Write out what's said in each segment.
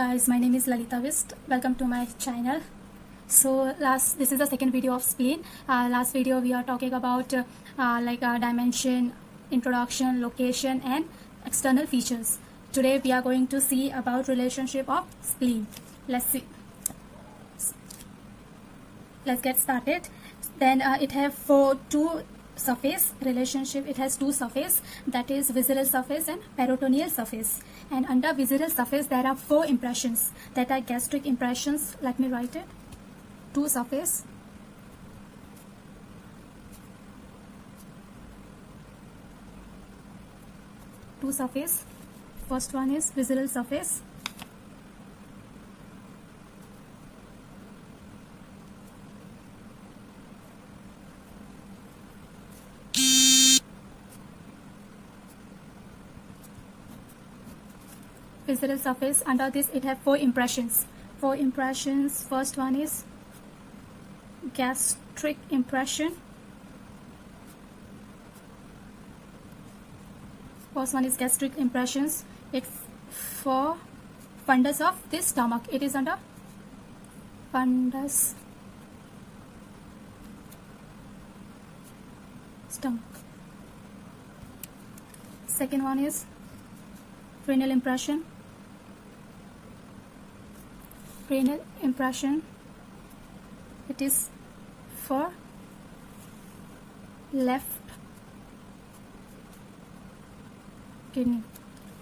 guys, my name is Lalita Vist. Welcome to my channel. So this is the second video of spleen. Last video we are talking about dimension, introduction, location and external features. Today we are going to see about relationship of spleen. Let's see. Let's get started. Then it have two surface relationship. It has two surface, that is visceral surface and peritoneal surface. And under visceral surface there are four impressions, that are gastric impressions. Let me write it. Two surface, first one is visceral surface, under this it have four impressions. First one is gastric impression. It's for fundus of this stomach. It is under fundus stomach. Second one is renal impression. It is for left kidney.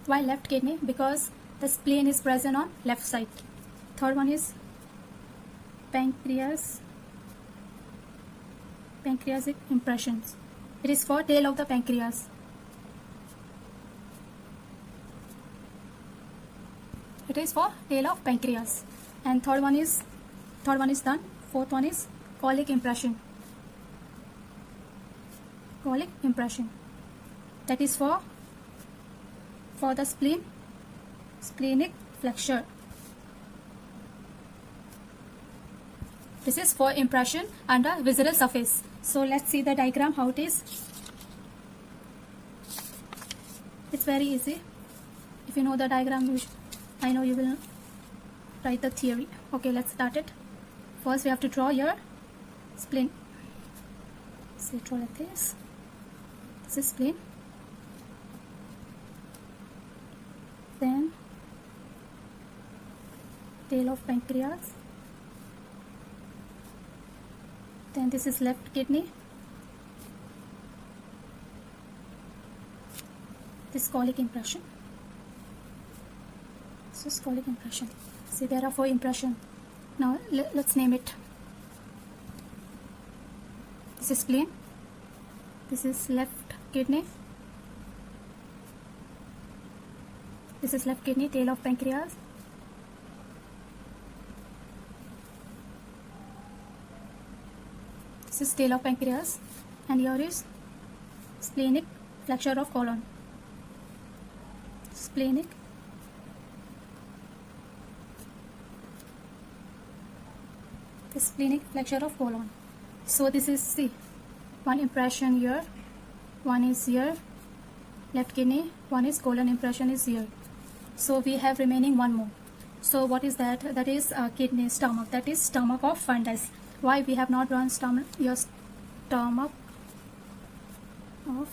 Why left kidney? Because the spleen is present on left side. Third one is pancreatic impressions. It is for tail of the pancreas. And third one is done. Fourth one is colic impression. That is for the splenic flexure. This is for impression under visceral surface. So let's see the diagram how it is. It's very easy. If you know the diagram, I know you will write the theory. Okay, let's start it. First we have to draw your spleen. So draw like this. This is spleen. Then tail of pancreas. Then this is left kidney. This colic impression. See, there are four impressions. Now let's name it. This is spleen. This is left kidney. Tail of pancreas. This is tail of pancreas. And here is splenic flexure of colon. Splenic flexure of colon. So this is, see, one impression here, one is here, left kidney, one is colon impression is here. So we have remaining one more. So what is that? That is kidney, stomach. That is stomach of fundus. Why we have not drawn your stomach of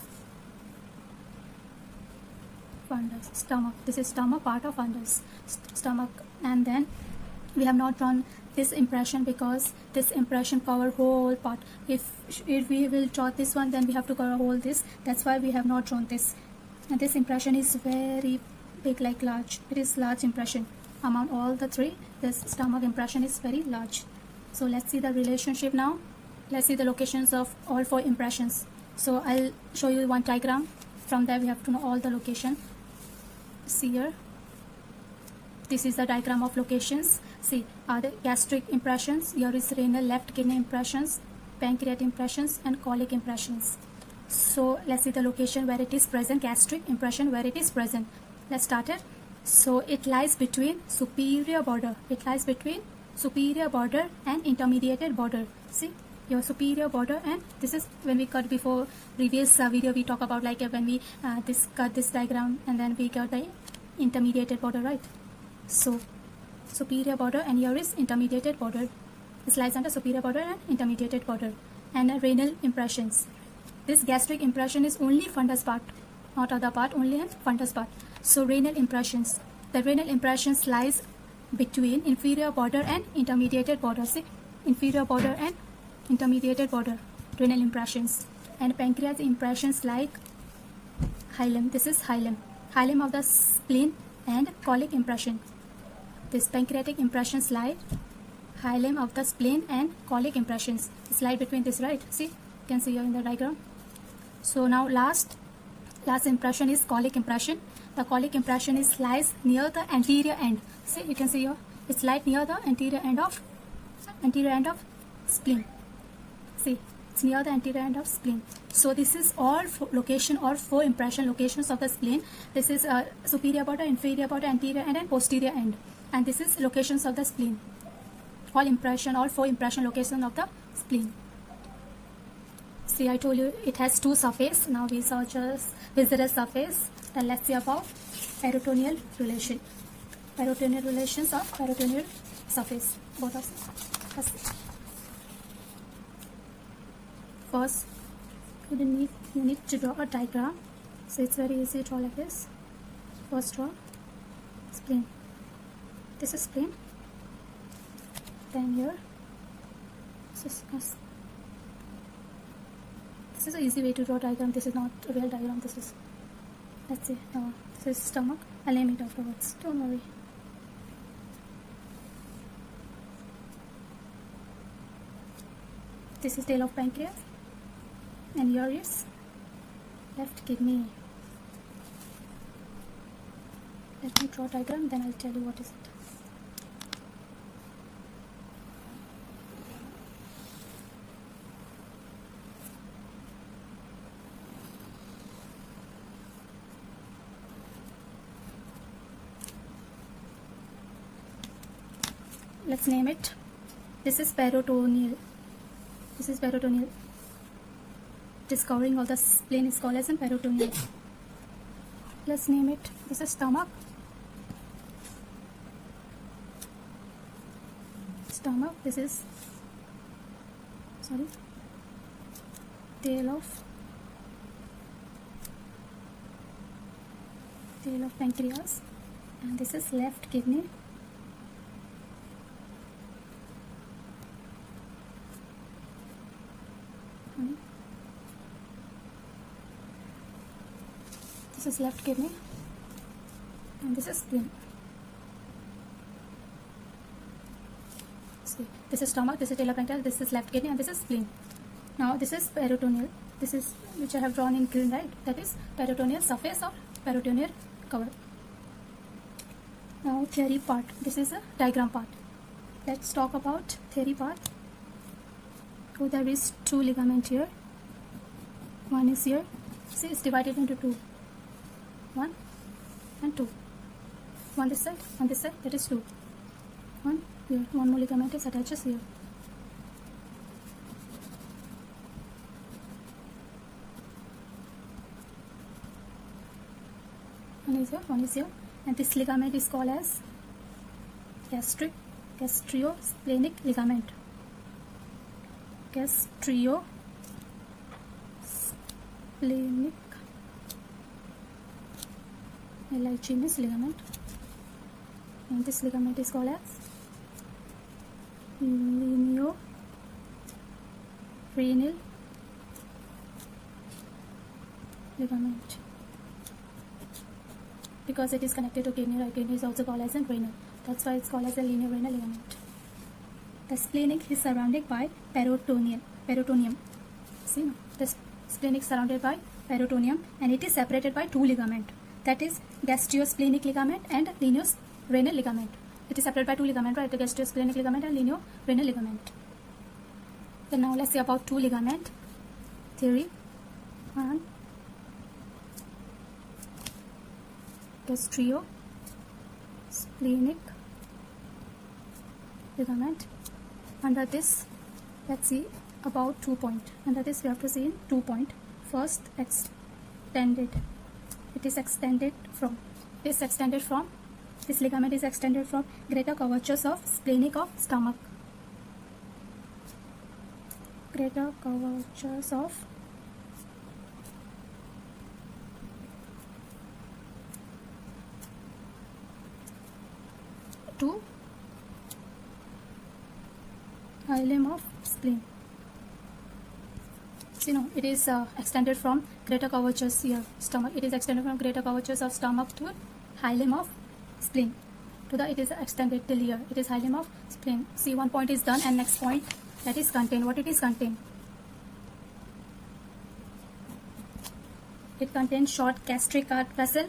fundus? This is stomach part of fundus. Stomach. And then we have not drawn this impression because this impression cover whole part. If we will draw this one, then we have to cover whole this. That's why we have not drawn this. And this impression is very big, like large. It is large impression. Among all the three, this stomach impression is very large. So let's see the relationship now. Let's see the locations of all four impressions. So I'll show you one diagram. From there we have to know all the location. See here. This is the diagram of locations. See, the gastric impressions. Here is renal, left kidney impressions, pancreatic impressions and colic impressions. So let's see the location where it is present. Gastric impression where it is present. Let's start it. So it lies between superior border. And intermediate border. See, your superior border, and this is when we cut before previous video we talk about like when we cut this diagram and then we got the intermediate border, right? So superior border, and here is intermediate border. This lies under superior border and intermediate border. And renal impressions. This gastric impression is only fundus part, not other part, only in fundus part. So renal impressions. The renal impressions lies between inferior border and intermediate border. See, inferior border and intermediate border, renal impressions. And pancreas impressions like hilum. This is hilum. Hilum of the spleen and colic impression. This pancreatic impressions lie hilum of the spleen and colic impressions. Slide between this, right? See, you can see here in the diagram. So now last impression is colic impression. The colic impression is lies near the anterior end. See, you can see here. It's lies near the anterior end of spleen. See, it's near the anterior end of spleen. So this is all location or 4 impression locations of the spleen. This is superior border, inferior border, anterior end, and posterior end. And this is locations of the spleen. All 4 impression locations of the spleen. See, I told you it has 2 surface. Now we saw just visceral surface. Then let's see about peritoneal relation. Peritoneal relations of peritoneal surface. Both of them. Let's see. First, you need to draw a diagram. So it's very easy to draw like this. First draw spleen. This is spleen. Then here, this is an easy way to draw diagram. This is not a real diagram. This is, let's see, this is stomach. I'll name it afterwards. Don't worry. This is tail of pancreas, and here is left kidney. Let me draw diagram, then I'll tell you what is it. Let's name it. This is peritoneal. This is peritoneal. Discovering of the spleen is called as a peritoneal. Let's name it. This is stomach. Stomach. This is tail of pancreas, and this is left kidney. This is left kidney, and this is spleen. See, this is stomach, this is tail of pancreas, this is left kidney, and this is spleen. Now this is peritoneal. This is which I have drawn in green, right? That is peritoneal surface or peritoneal cover. Now theory part. This is a diagram part. Let's talk about theory part. So there is 2 ligaments here. One is here. See, it's divided into 2. 1 and 2. One this side, that is 2. One here. One more ligament is attaches here. One is here, and this ligament is called as gastriosplenic ligament. Gastriosplenic means ligament, and this ligament is called as lineorenal ligament, because it is connected to kidney. Right? Kidney is also called as a renal. That's why it's called as a lineorenal ligament. The splenic is surrounded by peritoneum. See, the splenic is surrounded by peritoneum, and it is separated by 2 ligaments. That is gastriosplenic ligament and lineorenal ligament. It is separated by 2 ligaments, right? The gastriosplenic ligament and lineorenal ligament. So now let's see about 2 ligament theory. One, gastriosplenic ligament. Under this, let's see about 2 points. Under this, we have to see in 2 points. First, extended. It is extended from This ligament is extended from greater curvatures of splenic of stomach. Greater curvatures of to hilum of spleen. So, it is extended from greater curvatures here, stomach. It is extended from greater curvatures of stomach to hilum of spleen. It is extended till here. It is hilum of spleen. See, one point is done, and next point, that is contain. What it is contain? It contains short gastric vessel,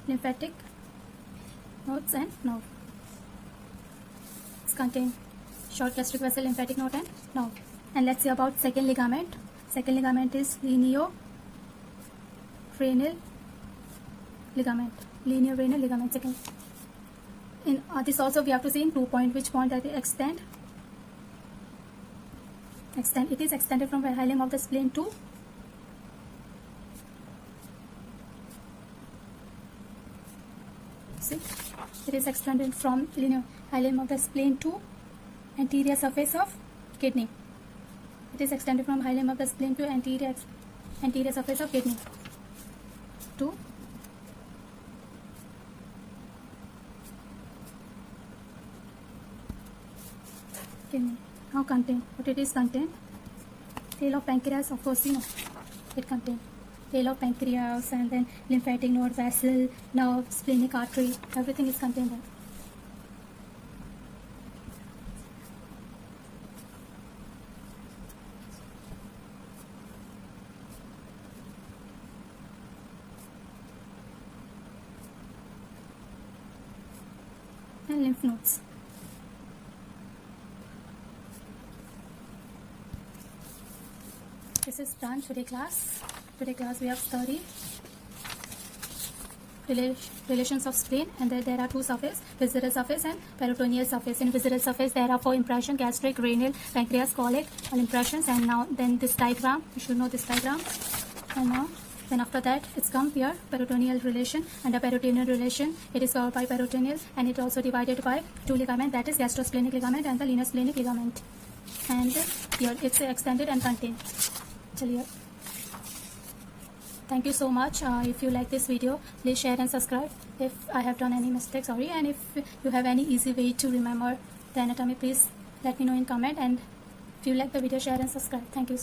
lymphatic nodes and nerve. It's contain short gastric vessel, lymphatic node and nerve. And let's see about second ligament. Second ligament is lineorenal ligament. Second. In this also we have to see in 2 point. Which point that extend? It is extended from hilum of the spleen to it is extended from hilum of the spleen to anterior surface of kidney. It is extended from hilum of the spleen to anterior surface of kidney. To kidney. Now contain. What it is contain? Tail of pancreas, of course, it contain tail of pancreas, and then lymphatic node, vessel, nerve, splenic artery, everything is contained there. And lymph nodes. This is done today class. Today class we have studied relations of spleen, and there are two surfaces, visceral surface and peritoneal surface. In visceral surface there are 4 impressions: gastric, renal, pancreas, colic, all impressions. And now then this diagram, you should know this diagram. And now then after that it's come here peritoneal relation. Under peritoneal relation it is covered by peritoneal, and it also divided by 2 ligaments, that is gastrosplenic ligament and the lineosplenic ligament. And here it's extended and contained. Chaliye. Thank you so much. If you like this video, please share and subscribe. If I have done any mistake, sorry. And if you have any easy way to remember the anatomy, please let me know in comment. And if you like the video, share and subscribe. Thank you.